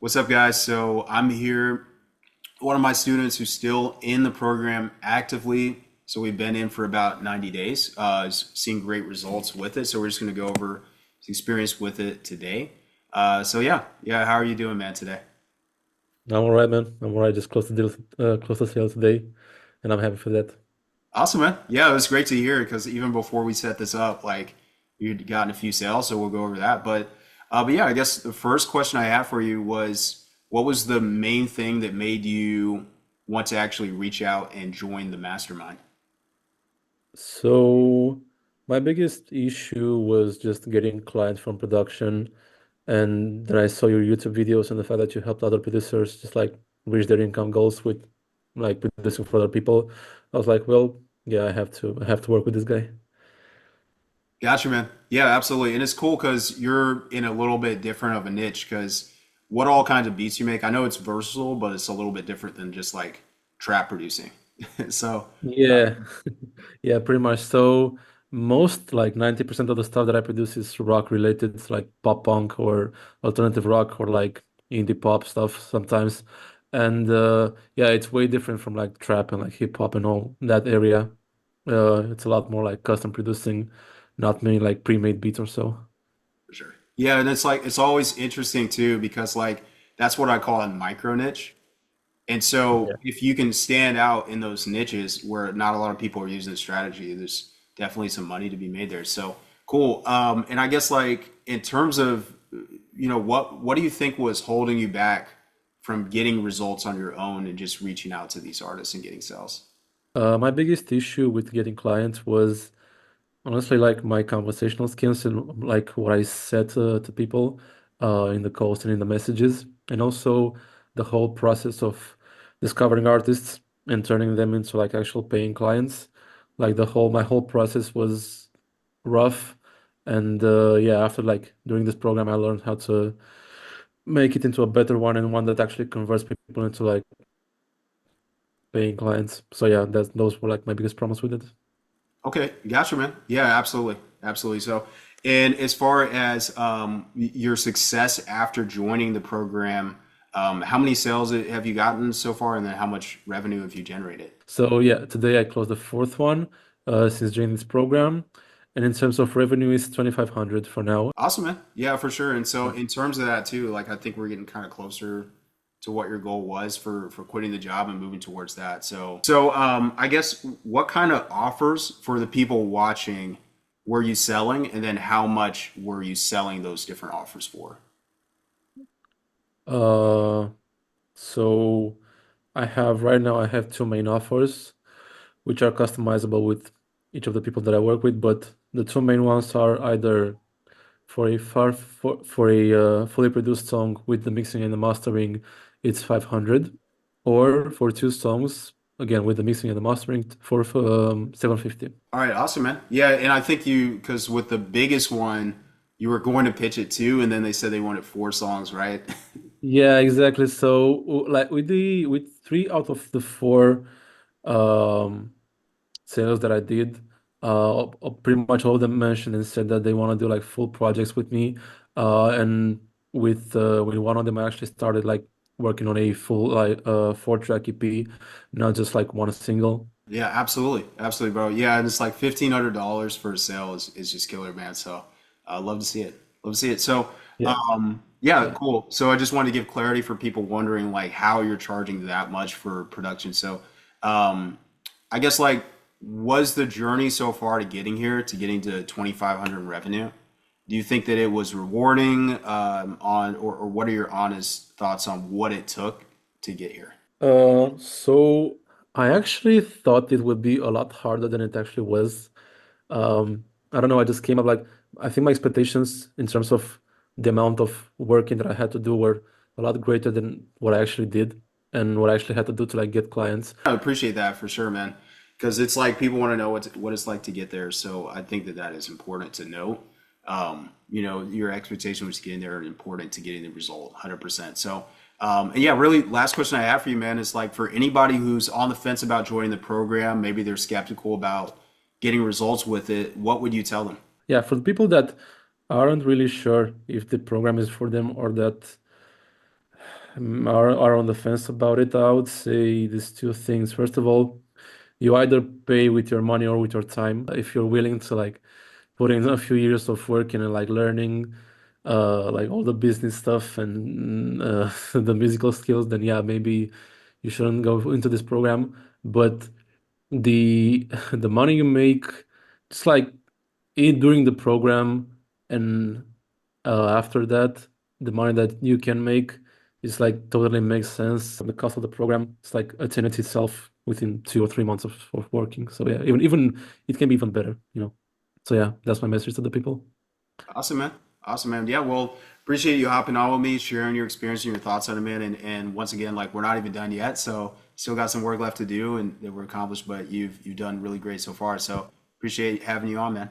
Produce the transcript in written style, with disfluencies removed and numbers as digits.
What's up, guys? So I'm here, one of my students who's still in the program actively. So we've been in for about 90 days, seeing great results with it. So we're just going to go over his experience with it today. So yeah. How are you doing, man, today? I'm all right, man. I'm all right. Just close the sale today, and I'm happy for that. Awesome, man. Yeah, it was great to hear because even before we set this up, like you'd gotten a few sales, so we'll go over that. But yeah, I guess the first question I had for you was, what was the main thing that made you want to actually reach out and join the mastermind? So my biggest issue was just getting clients from production, and then I saw your YouTube videos and the fact that you helped other producers just like reach their income goals with like producing for other people. I was like, well, yeah, I have to work with this guy. Gotcha, man. Yeah, absolutely. And it's cool because you're in a little bit different of a niche because what all kinds of beats you make, I know it's versatile, but it's a little bit different than just like trap producing. So, Yeah, yeah, pretty much. So most like 90% of the stuff that I produce is rock related, it's like pop punk or alternative rock or like indie pop stuff sometimes. And yeah, it's way different from like trap and like hip hop and all that area. It's a lot more like custom producing, not many like pre-made beats or so. for sure. Yeah, and it's like it's always interesting too because like that's what I call a micro niche. And so Yeah. if you can stand out in those niches where not a lot of people are using the strategy, there's definitely some money to be made there. So cool. And I guess like in terms of what do you think was holding you back from getting results on your own and just reaching out to these artists and getting sales? My biggest issue with getting clients was honestly, like my conversational skills and like what I said to people in the calls and in the messages, and also the whole process of discovering artists and turning them into like actual paying clients. Like my whole process was rough, and yeah, after like during this program, I learned how to make it into a better one and one that actually converts people into like paying clients. So yeah, those were like my biggest problems with it. Okay, gotcha, man. Yeah, absolutely, absolutely. So, and as far as your success after joining the program, how many sales have you gotten so far, and then how much revenue have you generated? So yeah, today I closed the fourth one since joining this program, and in terms of revenue, it's 2,500 for now. Awesome, man. Yeah, for sure. And so, Yeah. in terms of that too, like I think we're getting kind of closer to what your goal was for quitting the job and moving towards that. So I guess what kind of offers for the people watching were you selling, and then how much were you selling those different offers for? Uh, so right now I have two main offers, which are customizable with each of the people that I work with. But the two main ones are either for a fully produced song with the mixing and the mastering, it's 500, or for two songs again with the mixing and the mastering for 750. All right, awesome, man. Yeah, and I think because with the biggest one, you were going to pitch it two, and then they said they wanted four songs, right? Yeah, exactly. So like with three out of the four um sales that I did, pretty much all of them mentioned and said that they want to do like full projects with me. And with one of them I actually started like working on a full like 4-track EP, not just like one single. Yeah, absolutely, absolutely, bro. Yeah, and it's like $1,500 for a sale is just killer, man. So I love to see it. Love to see it. So Yeah. yeah, Yeah. cool. So I just wanted to give clarity for people wondering like how you're charging that much for production. So um, I guess like was the journey so far to getting here to getting to 2,500 in revenue? Do you think that it was rewarding or what are your honest thoughts on what it took to get here? So I actually thought it would be a lot harder than it actually was. I don't know, I just came up like I think my expectations in terms of the amount of working that I had to do were a lot greater than what I actually did and what I actually had to do to like get clients. I appreciate that for sure, man. Because it's like people want to know what it's like to get there. So I think that that is important to know. Your expectation was getting there and important to getting the result, 100%. So, and yeah, really, last question I have for you, man, is like for anybody who's on the fence about joining the program, maybe they're skeptical about getting results with it. What would you tell them? Yeah, for the people that aren't really sure if the program is for them or that are on the fence about it, I would say these two things. First of all, you either pay with your money or with your time. If you're willing to like put in a few years of work and like learning like all the business stuff and the musical skills, then yeah, maybe you shouldn't go into this program. But the the money you make, just like it during the program and after that, the money that you can make is like totally makes sense. The cost of the program is like attendance itself within 2 or 3 months of working. So yeah, even it can be even better, you know. So yeah, that's my message to the people. Awesome, man. Awesome, man. Yeah, well, appreciate you hopping on with me, sharing your experience and your thoughts on it, man. And once again, like we're not even done yet, so still got some work left to do and that we're accomplished, but you've done really great so far. So appreciate having you on, man.